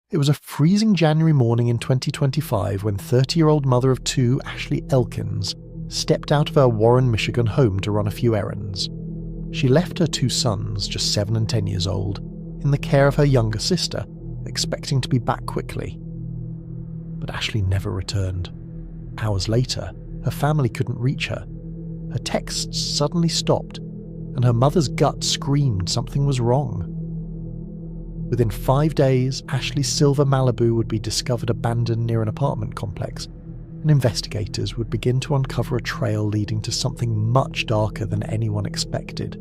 It was a freezing January morning in 2025 when 30-year-old mother of two, Ashley Elkins, stepped out of her Warren, Michigan home to run a few errands. She left her two sons, just 7 and 10 years old, in the care of her younger sister, expecting to be back quickly. But Ashley never returned. Hours later, her family couldn't reach her. Her texts suddenly stopped, and her mother's gut screamed something was wrong. Within 5 days, Ashley's silver Malibu would be discovered abandoned near an apartment complex, and investigators would begin to uncover a trail leading to something much darker than anyone expected.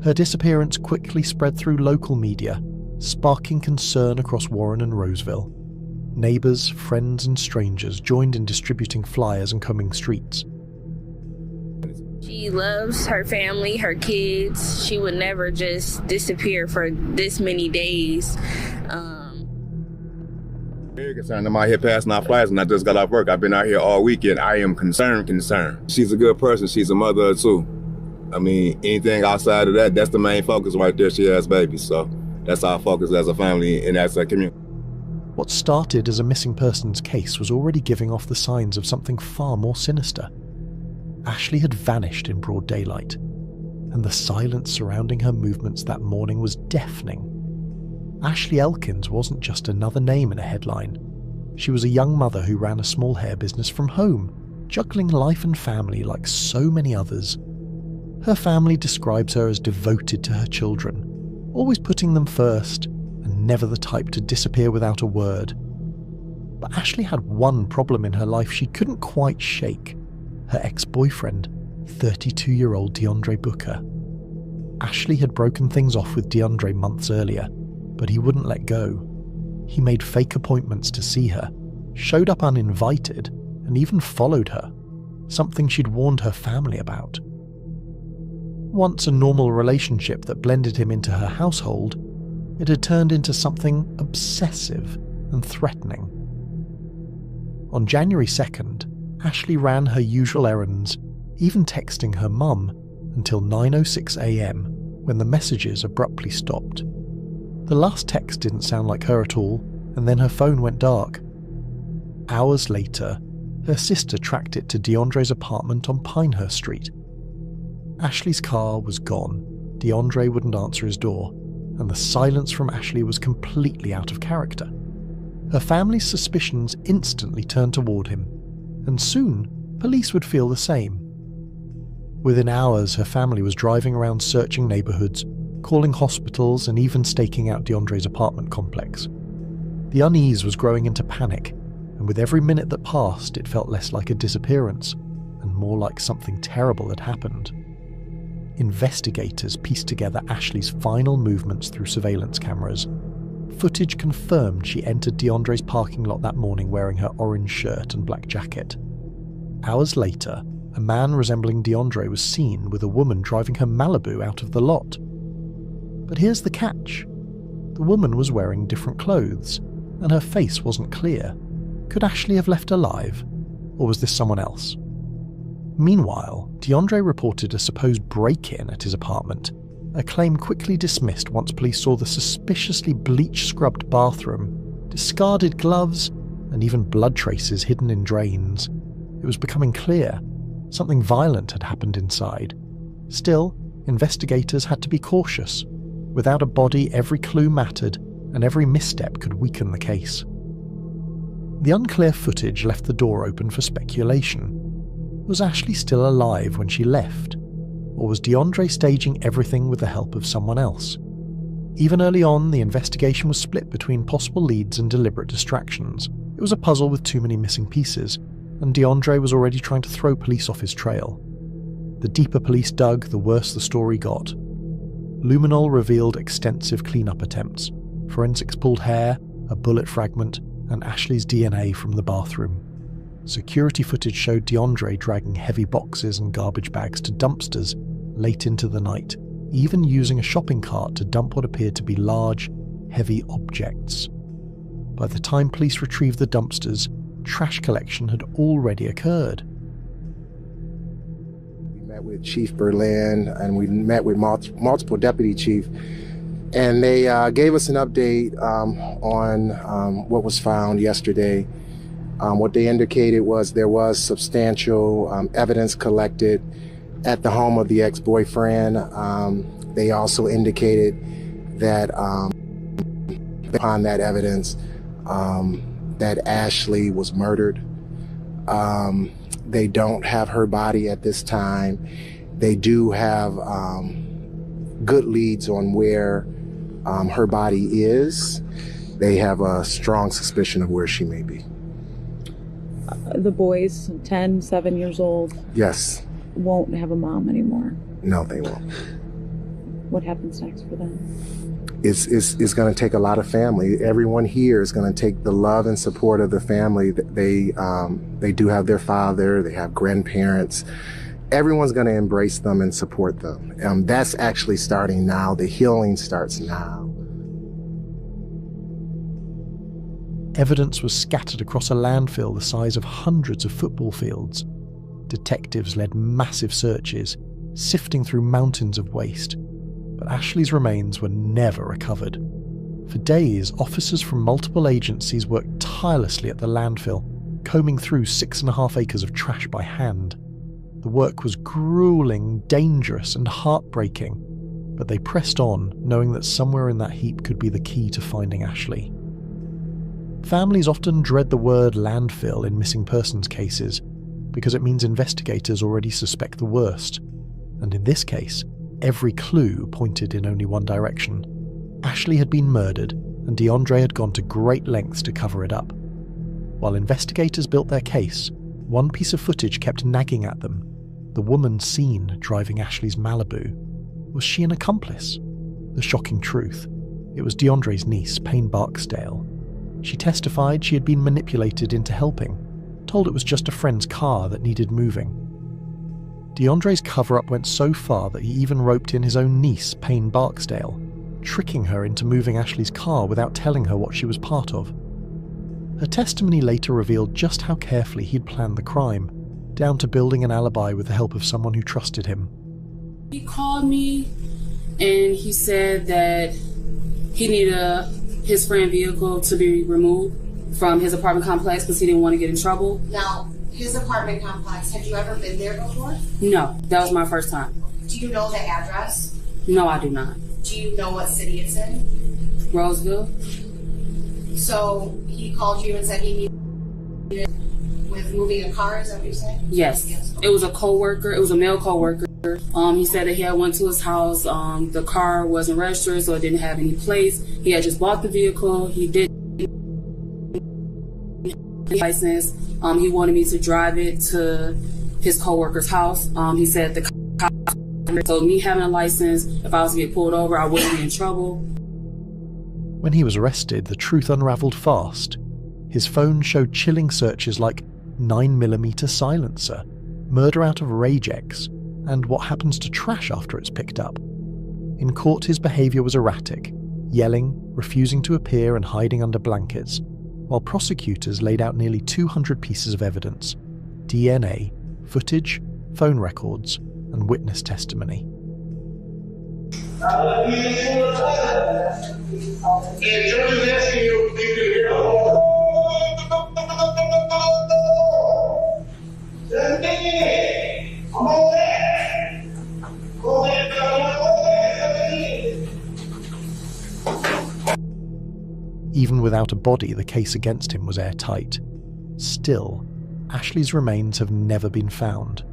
Her disappearance quickly spread through local media, sparking concern across Warren and Roseville. Neighbours, friends and strangers joined in distributing flyers and combing streets. She loves her family, her kids. She would never just disappear for this many days. Very concerned. I'm out here passing out flyers and I just got off work. I've been out here all weekend. I am concerned. She's a good person. She's a mother too. I mean, anything outside of that, that's the main focus right there. She has babies. So that's our focus as a family and as a community. What started as a missing persons case was already giving off the signs of something far more sinister. Ashley had vanished in broad daylight, and the silence surrounding her movements that morning was deafening. Ashley Elkins wasn't just another name in a headline. She was a young mother who ran a small hair business from home, juggling life and family like so many others. Her family describes her as devoted to her children, always putting them first, and never the type to disappear without a word. But Ashley had one problem in her life she couldn't quite shake. Her ex-boyfriend, 32-year-old DeAndre Booker. Ashley had broken things off with DeAndre months earlier, but he wouldn't let go. He made fake appointments to see her, showed up uninvited, and even followed her, something she'd warned her family about. Once a normal relationship that blended him into her household, it had turned into something obsessive and threatening. On January 2nd, Ashley ran her usual errands, even texting her mum, until 9:06 a.m, when the messages abruptly stopped. The last text didn't sound like her at all, and then her phone went dark. Hours later, her sister tracked it to DeAndre's apartment on Pinehurst Street. Ashley's car was gone, DeAndre wouldn't answer his door, and the silence from Ashley was completely out of character. Her family's suspicions instantly turned toward him, and soon, police would feel the same. Within hours, her family was driving around searching neighbourhoods, calling hospitals and even staking out DeAndre's apartment complex. The unease was growing into panic, and with every minute that passed, it felt less like a disappearance, and more like something terrible had happened. Investigators pieced together Ashley's final movements through surveillance cameras. Footage confirmed she entered DeAndre's parking lot that morning wearing her orange shirt and black jacket. Hours later, a man resembling DeAndre was seen with a woman driving her Malibu out of the lot. But here's the catch. The woman was wearing different clothes, and her face wasn't clear. Could Ashley have left alive, or was this someone else? Meanwhile, DeAndre reported a supposed break-in at his apartment, a claim quickly dismissed once police saw the suspiciously bleach-scrubbed bathroom, discarded gloves, and even blood traces hidden in drains. It was becoming clear something violent had happened inside. Still, investigators had to be cautious. Without a body, every clue mattered, and every misstep could weaken the case. The unclear footage left the door open for speculation. Was Ashley still alive when she left? Or was DeAndre staging everything with the help of someone else? Even early on, the investigation was split between possible leads and deliberate distractions. It was a puzzle with too many missing pieces, and DeAndre was already trying to throw police off his trail. The deeper police dug, the worse the story got. Luminol revealed extensive cleanup attempts. Forensics pulled hair, a bullet fragment, and Ashley's DNA from the bathroom. Security footage showed DeAndre dragging heavy boxes and garbage bags to dumpsters late into the night, even using a shopping cart to dump what appeared to be large, heavy objects. By the time police retrieved the dumpsters, trash collection had already occurred. We met with Chief Berlin and we met with multiple deputy chief, And they gave us an update on what was found yesterday. What they indicated was there was substantial evidence collected at the home of the ex-boyfriend. They also indicated that upon that evidence, that Ashley was murdered. They don't have her body at this time. They do have good leads on where her body is. They have a strong suspicion of where she may be. The boys, 10, 7 years old, Yes. won't have a mom anymore. No, they won't. What happens next for them? It's going to take a lot of family. Everyone here is going to take the love and support of the family. They do have their father. They have grandparents. Everyone's going to embrace them and support them. That's actually starting now. The healing starts now. Evidence was scattered across a landfill the size of hundreds of football fields. Detectives led massive searches, sifting through mountains of waste. But Ashley's remains were never recovered. For days, officers from multiple agencies worked tirelessly at the landfill, combing through 6.5 acres of trash by hand. The work was grueling, dangerous, and heartbreaking, but they pressed on, knowing that somewhere in that heap could be the key to finding Ashley. Families often dread the word landfill in missing persons cases because it means investigators already suspect the worst. And in this case, every clue pointed in only one direction. Ashley had been murdered, and DeAndre had gone to great lengths to cover it up. While investigators built their case, one piece of footage kept nagging at them. The woman seen driving Ashley's Malibu. Was she an accomplice? The shocking truth. It was DeAndre's niece, Payne Barksdale. She testified she had been manipulated into helping, told it was just a friend's car that needed moving. DeAndre's cover-up went so far that he even roped in his own niece, Payne Barksdale, tricking her into moving Ashley's car without telling her what she was part of. Her testimony later revealed just how carefully he'd planned the crime, down to building an alibi with the help of someone who trusted him. He called me and he said that he needed his friend's vehicle to be removed from his apartment complex because he didn't want to get in trouble. Now, his apartment complex, have you ever been there before? No, that was my first time. Do you know the address? No, I do not. Do you know what city it's in? Roseville? So he called you and said he needed with moving a car, is that what you're saying? Yes. It was a coworker. It was a male coworker. He said that he had went to his house. The car wasn't registered, so it didn't have any plates. He had just bought the vehicle. He didn't have a license. He wanted me to drive it to his coworker's house. He said the cop, so me having a license, if I was to get pulled over, I wouldn't be in trouble. When he was arrested, the truth unraveled fast. His phone showed chilling searches like 9mm silencer, murder out of Ragex, and what happens to trash after it's picked up. In court, his behaviour was erratic, yelling, refusing to appear and hiding under blankets, while prosecutors laid out nearly 200 pieces of evidence: DNA, footage, phone records, and witness testimony. Even without a body, the case against him was airtight. Still, Ashley's remains have never been found.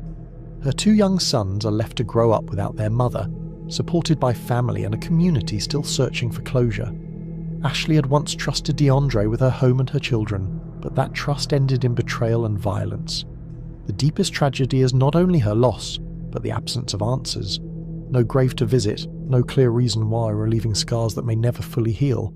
Her 2 young sons are left to grow up without their mother, supported by family and a community still searching for closure. Ashley had once trusted DeAndre with her home and her children, but that trust ended in betrayal and violence. The deepest tragedy is not only her loss, but the absence of answers. No grave to visit, no clear reason why, relieving scars that may never fully heal.